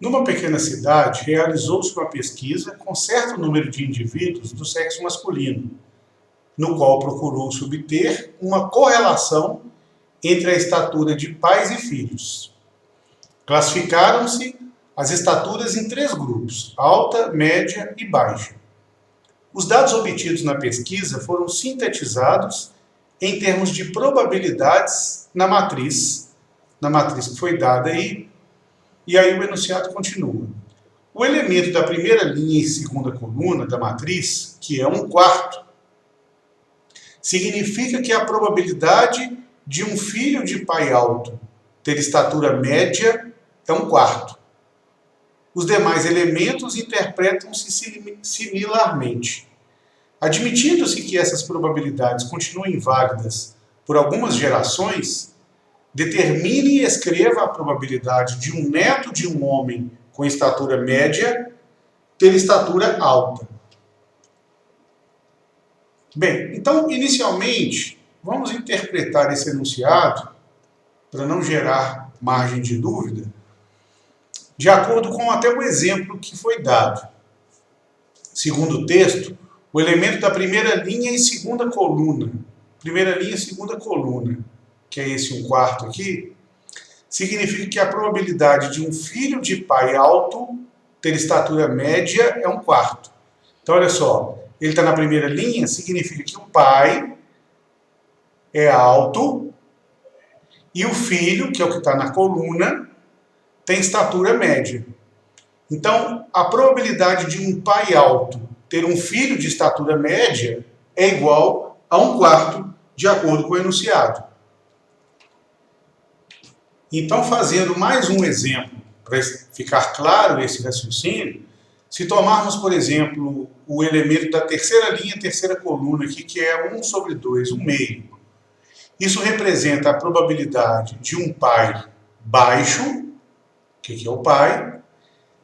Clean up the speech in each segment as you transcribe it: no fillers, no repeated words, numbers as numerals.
Numa pequena cidade, realizou-se uma pesquisa com certo número de indivíduos do sexo masculino, no qual procurou-se obter uma correlação entre a estatura de pais e filhos. Classificaram-se as estaturas em 3 grupos: alta, média e baixa. Os dados obtidos na pesquisa foram sintetizados em termos de probabilidades na matriz que foi dada aí, e aí o enunciado continua. O elemento da primeira linha e segunda coluna da matriz, que é 1/4, significa que a probabilidade de um filho de pai alto ter estatura média é 1/4. Os demais elementos interpretam-se similarmente. Admitindo-se que essas probabilidades continuem válidas por algumas gerações, determine e escreva a probabilidade de um neto de um homem com estatura média ter estatura alta. Bem, então, inicialmente, vamos interpretar esse enunciado, para não gerar margem de dúvida, de acordo com até o exemplo que foi dado. Segundo o texto, o elemento da primeira linha e segunda coluna, que é esse 1/4 aqui, significa que a probabilidade de um filho de pai alto ter estatura média é 1/4. Então, olha só, ele está na primeira linha, significa que o pai é alto e o filho, que é o que está na coluna, tem estatura média. Então, a probabilidade de um pai alto ter um filho de estatura média é igual a 1/4, de acordo com o enunciado. Então, fazendo mais um exemplo, para ficar claro esse raciocínio, se tomarmos, por exemplo, o elemento da terceira linha, terceira coluna aqui, que é 1/2, 1/2. Isso representa a probabilidade de um pai baixo, que é o pai,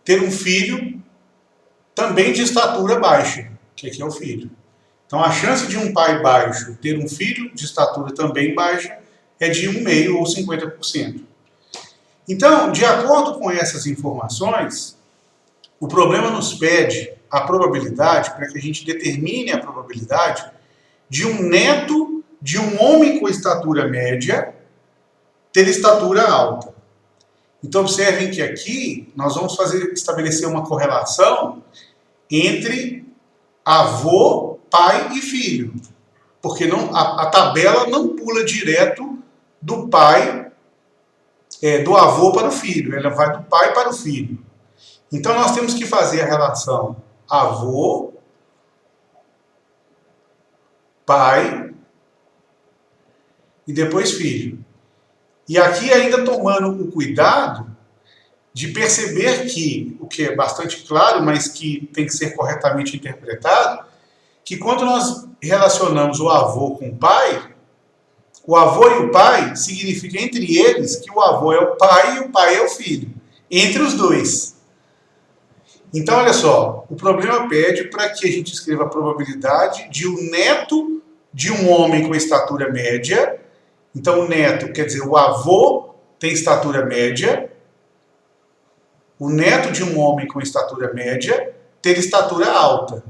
ter um filho também de estatura baixa, que é o filho. Então, a chance de um pai baixo ter um filho de estatura também baixa é de 1/2 ou 50%. Então, de acordo com essas informações, o problema nos pede a probabilidade, para que a gente determine a probabilidade de um neto de um homem com estatura média ter estatura alta. Então, observem que aqui nós vamos estabelecer uma correlação entre avô, pai e filho. Porque a tabela não pula direto do pai, do avô para o filho. Ela vai do pai para o filho. Então, nós temos que fazer a relação avô, pai e depois filho. E aqui ainda tomando o cuidado de perceber que, o que é bastante claro, mas que tem que ser corretamente interpretado, que quando nós relacionamos o avô com o avô e o pai significa entre eles que o avô é o pai e o pai é o filho. Entre os dois. Então, olha só, o problema pede para que a gente escreva a probabilidade de um neto de um homem com estatura média. Então, o neto, quer dizer, o avô tem estatura média. O neto de um homem com estatura média ter estatura alta.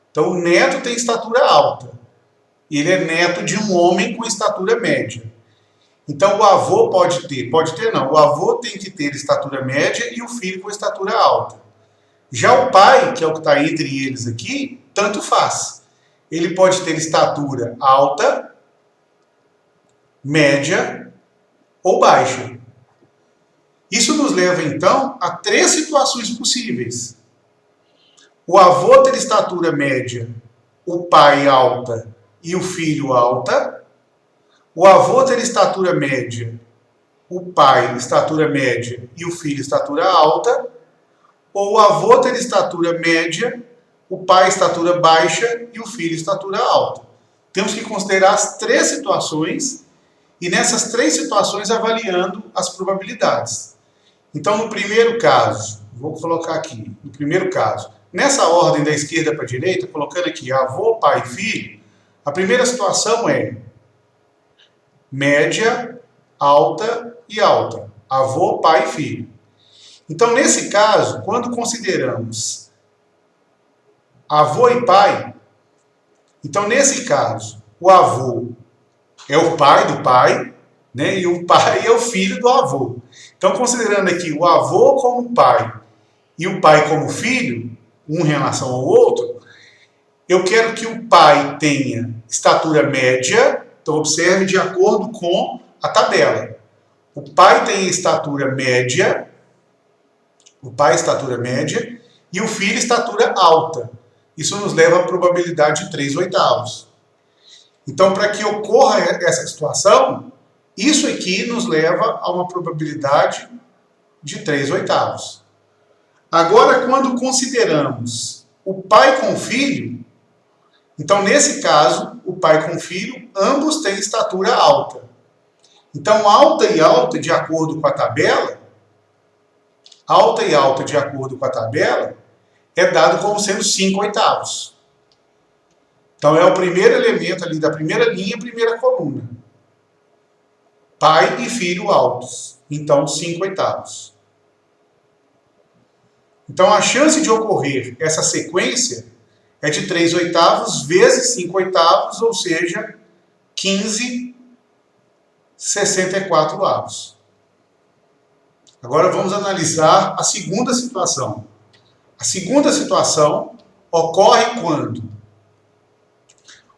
Então, o neto tem estatura alta. E ele é neto de um homem com estatura média. Então, o avô o avô tem que ter estatura média e o filho com estatura alta. Já o pai, que é o que está entre eles aqui, tanto faz. Ele pode ter estatura alta, média ou baixa. Isso nos leva, então, a 3 situações possíveis. O avô ter estatura média, o pai alta e o filho alta. O avô ter estatura média, o pai estatura média e o filho estatura alta. Ou o avô ter estatura média, o pai estatura baixa e o filho estatura alta. Temos que considerar as 3 situações e nessas 3 situações avaliando as probabilidades. Então, no primeiro caso, vou colocar aqui, no primeiro caso, nessa ordem da esquerda para a direita, colocando aqui avô, pai e filho, a primeira situação é média, alta e alta. Avô, pai e filho. Então, nesse caso, quando consideramos avô e pai, então, nesse caso, o avô é o pai do pai, né? E o pai é o filho do avô. Então, considerando aqui o avô como pai e o pai como filho, um em relação ao outro, eu quero que o pai tenha estatura média, então observe de acordo com a tabela. O pai tem estatura média, e o filho estatura alta. Isso nos leva à probabilidade de 3/8. Então, para que ocorra essa situação, isso aqui nos leva a uma probabilidade de 3/8. Agora, quando consideramos o pai com o filho, então, nesse caso, o pai com o filho, ambos têm estatura alta. Então, alta e alta, de acordo com a tabela, é dado como sendo 5/8. Então, é o primeiro elemento ali da primeira linha, primeira coluna. Pai e filho altos. Então, 5/8. Então, a chance de ocorrer essa sequência é de 3/8 vezes 5/8, ou seja, 15/64. Agora vamos analisar a segunda situação. A segunda situação ocorre quando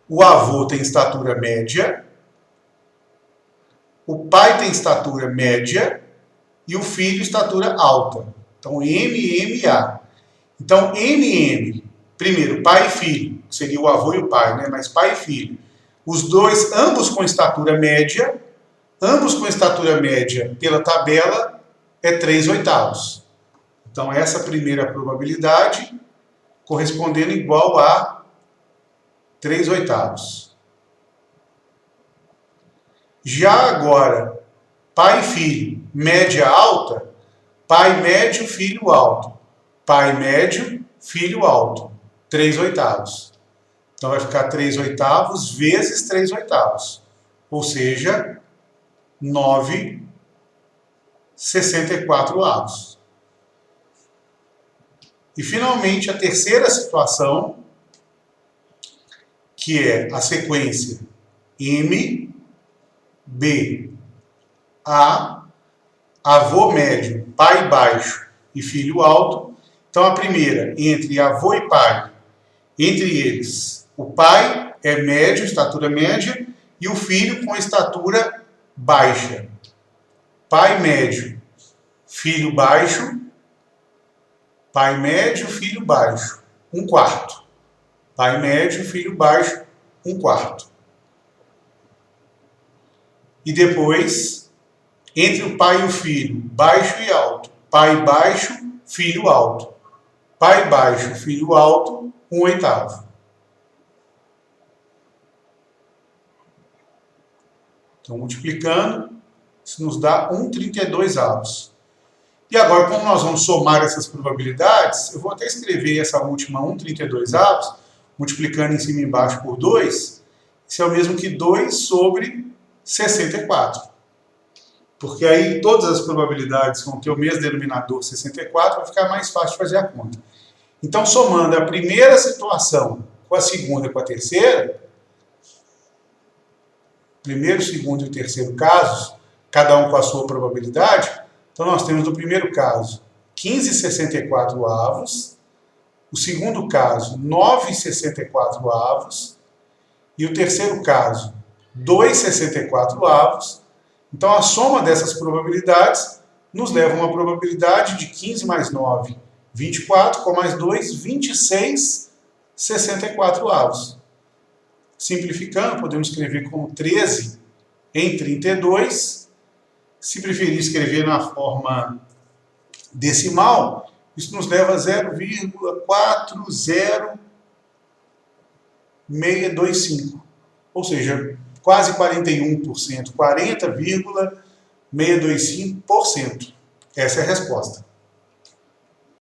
o avô tem estatura média, o pai tem estatura média e o filho estatura alta. Então, MMA. Então, MM, primeiro, pai e filho, seria o avô e o pai, né? Mas pai e filho. Os dois, ambos com estatura média pela tabela é 3/8. Então, essa primeira probabilidade correspondendo igual a 3/8. Já agora, pai e filho, média alta, pai médio, filho alto. Pai médio, filho alto. 3/8. Então, vai ficar 3/8 vezes 3/8. Ou seja, 9/64. E, finalmente, a terceira situação, que é a sequência M, B, A, avô médio, pai baixo e filho alto. Então, a primeira, entre avô e pai, entre eles, o pai é médio, estatura média, e o filho com estatura baixa. Pai médio, filho baixo, pai médio, filho baixo, 1/4. Pai médio, filho baixo, 1/4. E depois, entre o pai e o filho, baixo e alto. Pai baixo, filho alto. Pai baixo, filho alto, 1/8. Então, multiplicando, isso nos dá 1/32. E agora, como nós vamos somar essas probabilidades, eu vou até escrever essa última 1/32, multiplicando em cima e embaixo por 2, isso é o mesmo que 2/64. Porque aí todas as probabilidades vão ter o mesmo denominador, 64, vai ficar mais fácil de fazer a conta. Então, somando a primeira situação com a segunda e com a terceira, primeiro, segundo e o terceiro casos, cada um com a sua probabilidade, então nós temos no primeiro caso 15/64, o segundo caso 9/64 e o terceiro caso 2/64. Então a soma dessas probabilidades nos leva a uma probabilidade de 15 mais 9, 24, com mais 2, 26/64. Simplificando, podemos escrever como 13/32. Se preferir escrever na forma decimal, isso nos leva a 0,40625. Ou seja, quase 41%, 40,625%. Essa é a resposta.